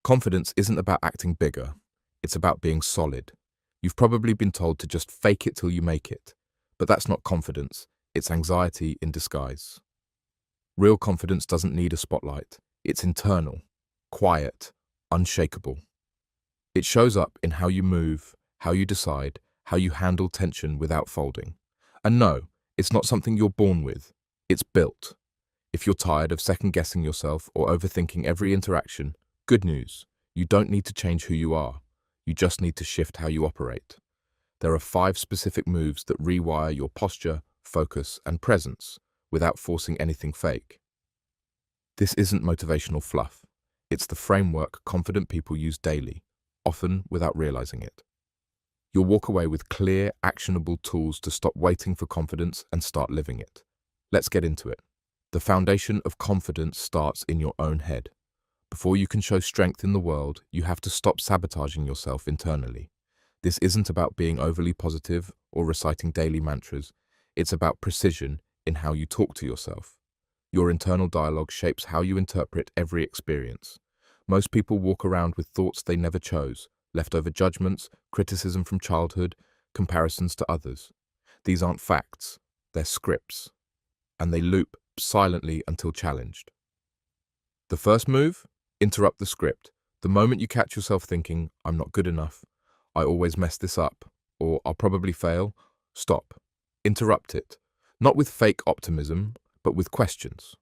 Confidence isn't about acting bigger, it's about being solid. You've probably been told to just fake it till you make it, but that's not confidence, it's anxiety in disguise. Real confidence doesn't need a spotlight, it's internal, quiet, unshakable. It shows up in how you move, how you decide, how you handle tension without folding. And no, it's not something you're born with, it's built. If you're tired of second-guessing yourself or overthinking every interaction, good news, you don't need to change who you are. You just need to shift how you operate. There are 5 specific moves that rewire your posture, focus, and presence without forcing anything fake. This isn't motivational fluff. It's the framework confident people use daily, often without realizing it. You'll walk away with clear, actionable tools to stop waiting for confidence and start living it. Let's get into it. The foundation of confidence starts in your own head. Before you can show strength in the world, you have to stop sabotaging yourself internally. This isn't about being overly positive or reciting daily mantras. It's about precision in how you talk to yourself. Your internal dialogue shapes how you interpret every experience. Most people walk around with thoughts they never chose, leftover judgments, criticism from childhood, comparisons to others. These aren't facts, they're scripts, and they loop silently until challenged. The first move? Interrupt the script. The moment you catch yourself thinking, I'm not good enough, I always mess this up, or I'll probably fail, stop. Interrupt it. Not with fake optimism, but with questions.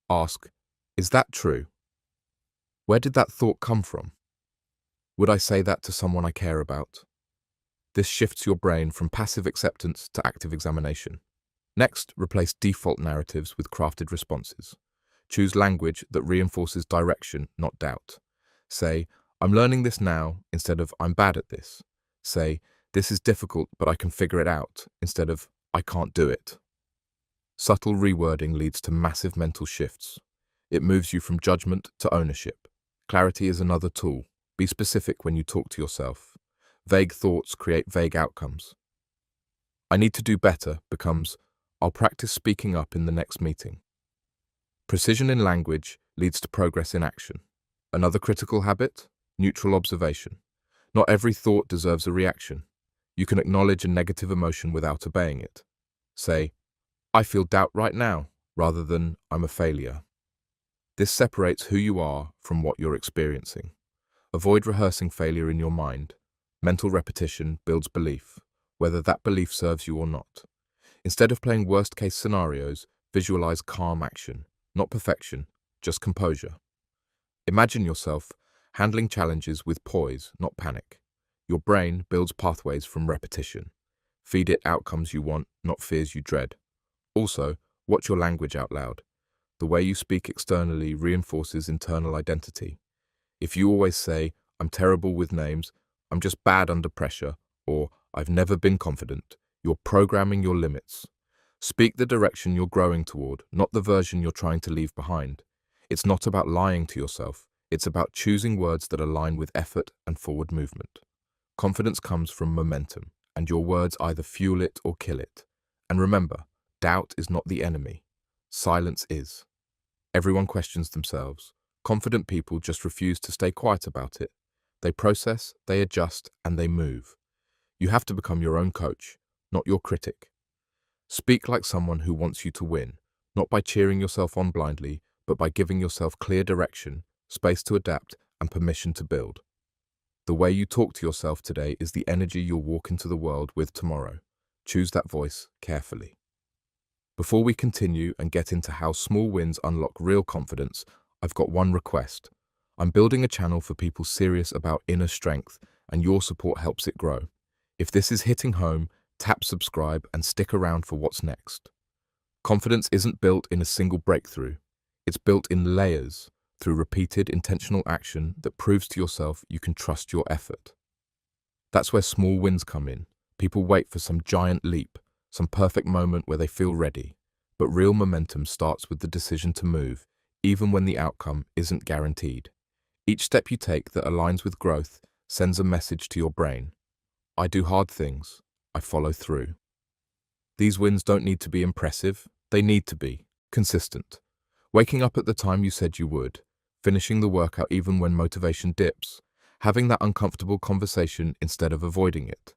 Ask, is that true? Where did that thought come from? Would I say that to someone I care about? This shifts your brain from passive acceptance to active examination. Next, replace default narratives with crafted responses. Choose language that reinforces direction, not doubt. Say, I'm learning this now, instead of I'm bad at this. Say, this is difficult, but I can figure it out, instead of I can't do it. Subtle rewording leads to massive mental shifts. It moves you from judgment to ownership. Clarity is another tool. Be specific when you talk to yourself. Vague thoughts create vague outcomes. I need to do better becomes, I'll practice speaking up in the next meeting. Precision in language leads to progress in action. Another critical habit? Neutral observation. Not every thought deserves a reaction. You can acknowledge a negative emotion without obeying it. Say, I feel doubt right now, rather than I'm a failure. This separates who you are from what you're experiencing. Avoid rehearsing failure in your mind. Mental repetition builds belief, whether that belief serves you or not. Instead of playing worst-case scenarios, visualize calm action. Not perfection, just composure. Imagine yourself handling challenges with poise, not panic. Your brain builds pathways from repetition. Feed it outcomes you want, not fears you dread. Also, watch your language out loud. The way you speak externally reinforces internal identity. If you always say, I'm terrible with names, I'm just bad under pressure, or I've never been confident, you're programming your limits. Speak the direction you're growing toward, not the version you're trying to leave behind. It's not about lying to yourself. It's about choosing words that align with effort and forward movement. Confidence comes from momentum, and your words either fuel it or kill it. And remember, doubt is not the enemy. Silence is. Everyone questions themselves. Confident people just refuse to stay quiet about it. They process, they adjust, and they move. You have to become your own coach, not your critic. Speak like someone who wants you to win, not by cheering yourself on blindly, but by giving yourself clear direction, space to adapt, and permission to build. The way you talk to yourself today is the energy you'll walk into the world with tomorrow. Choose that voice carefully. Before we continue and get into how small wins unlock real confidence, I've got one request. I'm building a channel for people serious about inner strength, and your support helps it grow. If this is hitting home, tap subscribe and stick around for what's next. Confidence isn't built in a single breakthrough. It's built in layers, through repeated intentional action that proves to yourself you can trust your effort. That's where small wins come in. People wait for some giant leap, some perfect moment where they feel ready. But real momentum starts with the decision to move, even when the outcome isn't guaranteed. Each step you take that aligns with growth sends a message to your brain. I do hard things. I follow through. These wins don't need to be impressive. They need to be consistent. Waking up at the time you said you would, finishing the workout even when motivation dips, having that uncomfortable conversation instead of avoiding it.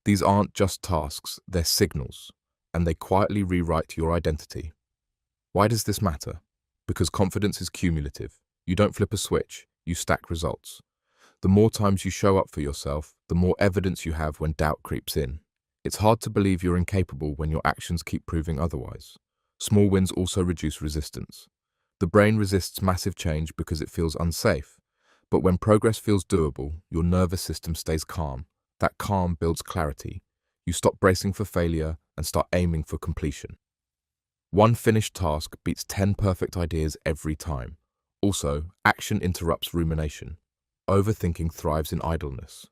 These aren't just tasks, they're signals, and they quietly rewrite your identity. Why does this matter? Because confidence is cumulative. You don't flip a switch, you stack results. The more times you show up for yourself, the more evidence you have when doubt creeps in. It's hard to believe you're incapable when your actions keep proving otherwise. Small wins also reduce resistance. The brain resists massive change because it feels unsafe. But when progress feels doable, your nervous system stays calm. That calm builds clarity. You stop bracing for failure and start aiming for completion. One finished task beats 10 perfect ideas every time. Also, action interrupts rumination. Overthinking thrives in idleness.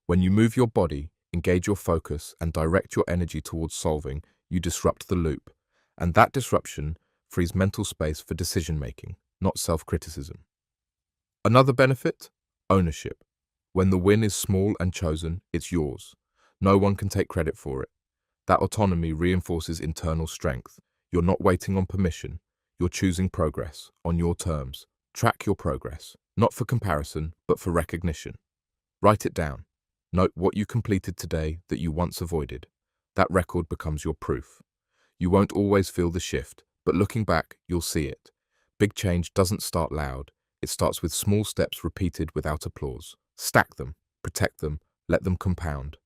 When you move your body, engage your focus, and direct your energy towards solving, you disrupt the loop. And that disruption frees mental space for decision-making, not self-criticism. Another benefit? Ownership. When the win is small and chosen, it's yours. No one can take credit for it. That autonomy reinforces internal strength. You're not waiting on permission. You're choosing progress on your terms. Track your progress, not for comparison, but for recognition. Write it down. Note what you completed today that you once avoided. That record becomes your proof. You won't always feel the shift, but looking back, you'll see it. Big change doesn't start loud. It starts with small steps repeated without applause. Stack them, protect them, let them compound.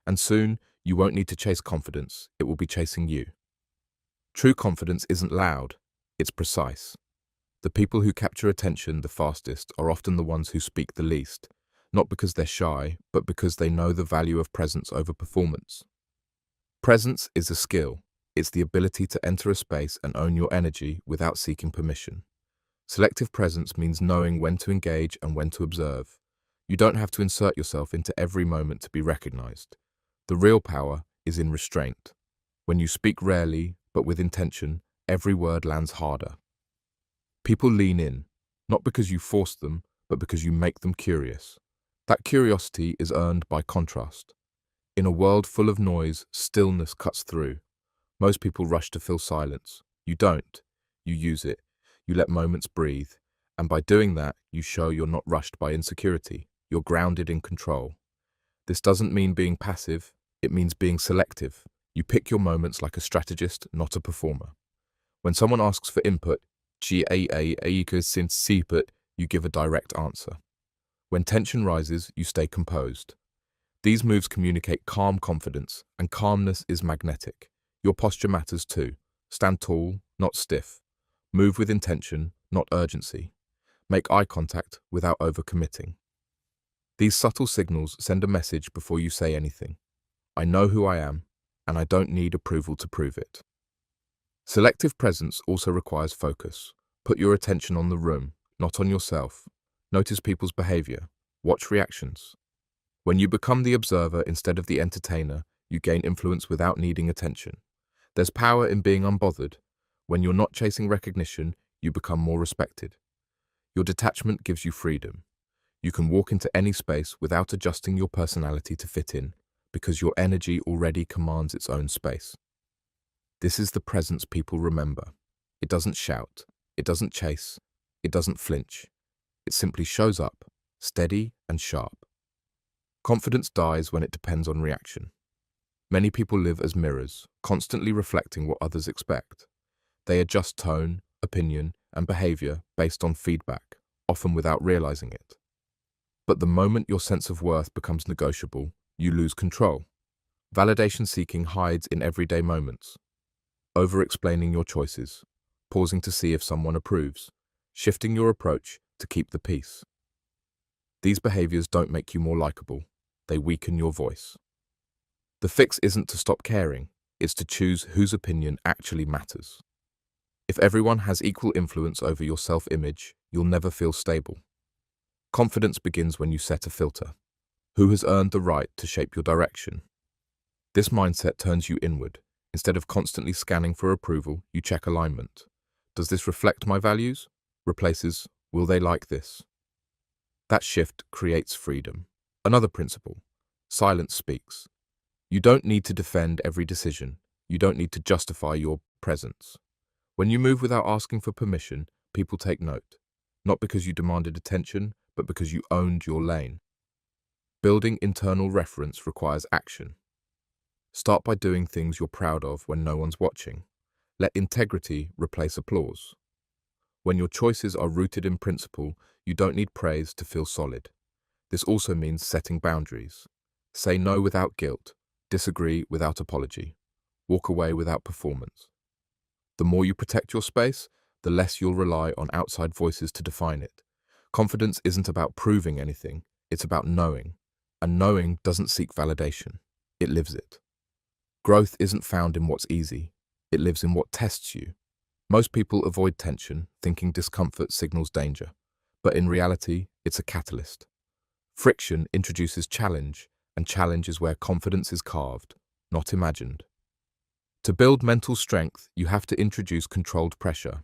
And soon, you won't need to chase confidence. It will be chasing you. True confidence isn't loud. It's precise. The people who capture attention the fastest are often the ones who speak the least, not because they're shy, but because they know the value of presence over performance. Presence is a skill. It's the ability to enter a space and own your energy without seeking permission. Selective presence means knowing when to engage and when to observe. You don't have to insert yourself into every moment to be recognized. The real power is in restraint. When you speak rarely, but with intention, every word lands harder. People lean in, not because you force them, but because you make them curious. That curiosity is earned by contrast. In a world full of noise, stillness cuts through. Most people rush to fill silence. You don't. You use it. You let moments breathe. And by doing that, you show you're not rushed by insecurity. You're grounded in control. This doesn't mean being passive. It means being selective. You pick your moments like a strategist, not a performer. When someone asks for input, you give a direct answer. When tension rises, you stay composed. These moves communicate calm confidence, and calmness is magnetic. Your posture matters too. Stand tall, not stiff. Move with intention, not urgency. Make eye contact without overcommitting. These subtle signals send a message before you say anything. I know who I am, and I don't need approval to prove it. Selective presence also requires focus. Put your attention on the room, not on yourself. Notice people's behavior. Watch reactions. When you become the observer instead of the entertainer, you gain influence without needing attention. There's power in being unbothered. When you're not chasing recognition, you become more respected. Your detachment gives you freedom. You can walk into any space without adjusting your personality to fit in, because your energy already commands its own space. This is the presence people remember. It doesn't shout. It doesn't chase. It doesn't flinch. It simply shows up, steady and sharp. Confidence dies when it depends on reaction. Many people live as mirrors, constantly reflecting what others expect. They adjust tone, opinion, and behavior based on feedback, often without realizing it. But the moment your sense of worth becomes negotiable, you lose control. Validation seeking hides in everyday moments. Over-explaining your choices, pausing to see if someone approves, shifting your approach to keep the peace. These behaviors don't make you more likable. They weaken your voice. The fix isn't to stop caring, it's to choose whose opinion actually matters. If everyone has equal influence over your self-image, you'll never feel stable. Confidence begins when you set a filter. Who has earned the right to shape your direction? This mindset turns you inward. Instead of constantly scanning for approval, you check alignment. Does this reflect my values? Replaces, will they like this? That shift creates freedom. Another principle, silence speaks. You don't need to defend every decision. You don't need to justify your presence. When you move without asking for permission, people take note. not because you demanded attention, but because you owned your lane. Building internal reference requires action. Start by doing things you're proud of when no one's watching. Let integrity replace applause. When your choices are rooted in principle, you don't need praise to feel solid. This also means setting boundaries. Say no without guilt, disagree without apology, walk away without performance. The more you protect your space, the less you'll rely on outside voices to define it. Confidence isn't about proving anything, it's about knowing. And knowing doesn't seek validation, it lives it. Growth isn't found in what's easy, it lives in what tests you. Most people avoid tension, thinking discomfort signals danger. But in reality, it's a catalyst. Friction introduces challenge, and challenge is where confidence is carved, not imagined. To build mental strength, you have to introduce controlled pressure.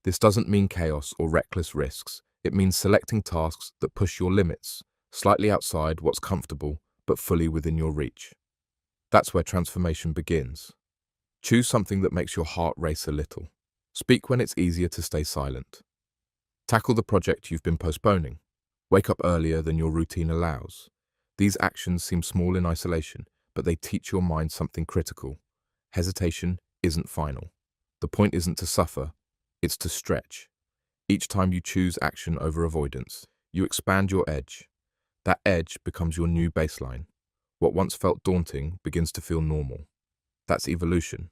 This doesn't mean chaos or reckless risks. It means selecting tasks that push your limits, slightly outside what's comfortable, but fully within your reach. That's where transformation begins. Choose something that makes your heart race a little. Speak when it's easier to stay silent. Tackle the project you've been postponing. Wake up earlier than your routine allows. These actions seem small in isolation, but they teach your mind something critical. Hesitation isn't final. The point isn't to suffer, it's to stretch. Each time you choose action over avoidance, you expand your edge. That edge becomes your new baseline. What once felt daunting begins to feel normal. That's evolution.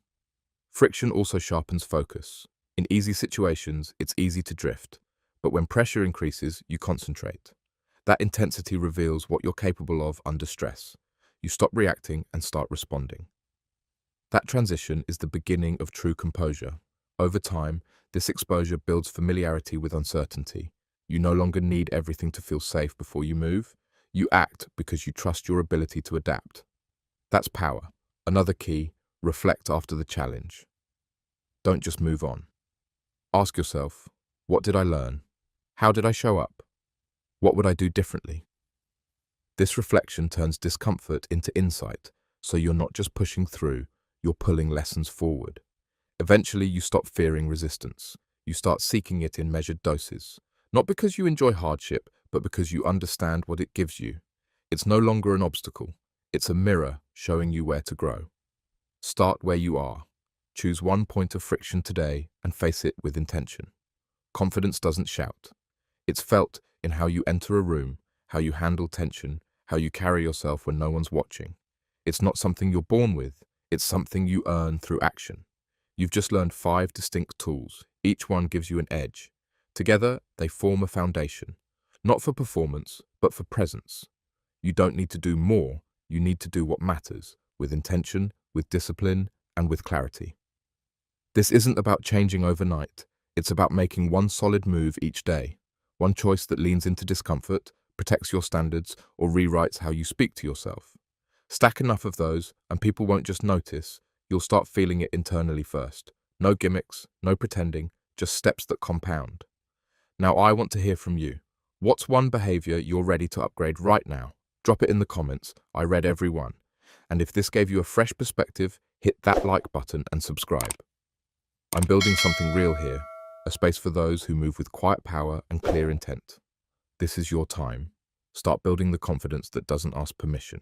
Friction also sharpens focus. In easy situations, it's easy to drift. But when pressure increases, you concentrate. That intensity reveals what you're capable of under stress. You stop reacting and start responding. That transition is the beginning of true composure. Over time, this exposure builds familiarity with uncertainty. You no longer need everything to feel safe before you move. You act because you trust your ability to adapt. That's power. Another key, reflect after the challenge. Don't just move on. Ask yourself, what did I learn? How did I show up? What would I do differently? This reflection turns discomfort into insight, so you're not just pushing through, you're pulling lessons forward. Eventually, you stop fearing resistance. You start seeking it in measured doses. Not because you enjoy hardship, but because you understand what it gives you. It's no longer an obstacle. It's a mirror showing you where to grow. Start where you are. Choose one point of friction today and face it with intention. Confidence doesn't shout. It's felt in how you enter a room, how you handle tension, how you carry yourself when no one's watching. It's not something you're born with, it's something you earn through action. You've just learned 5 distinct tools. Each one gives you an edge. Together, they form a foundation. Not for performance, but for presence. You don't need to do more, you need to do what matters, with intention, with discipline, and with clarity. This isn't about changing overnight. It's about making one solid move each day. One choice that leans into discomfort, protects your standards, or rewrites how you speak to yourself. Stack enough of those, and people won't just notice, you'll start feeling it internally first. No gimmicks, no pretending, just steps that compound. Now I want to hear from you. What's one behavior you're ready to upgrade right now? Drop it in the comments. I read every one. And if this gave you a fresh perspective, hit that like button and subscribe. I'm building something real here, a space for those who move with quiet power and clear intent. This is your time. Start building the confidence that doesn't ask permission.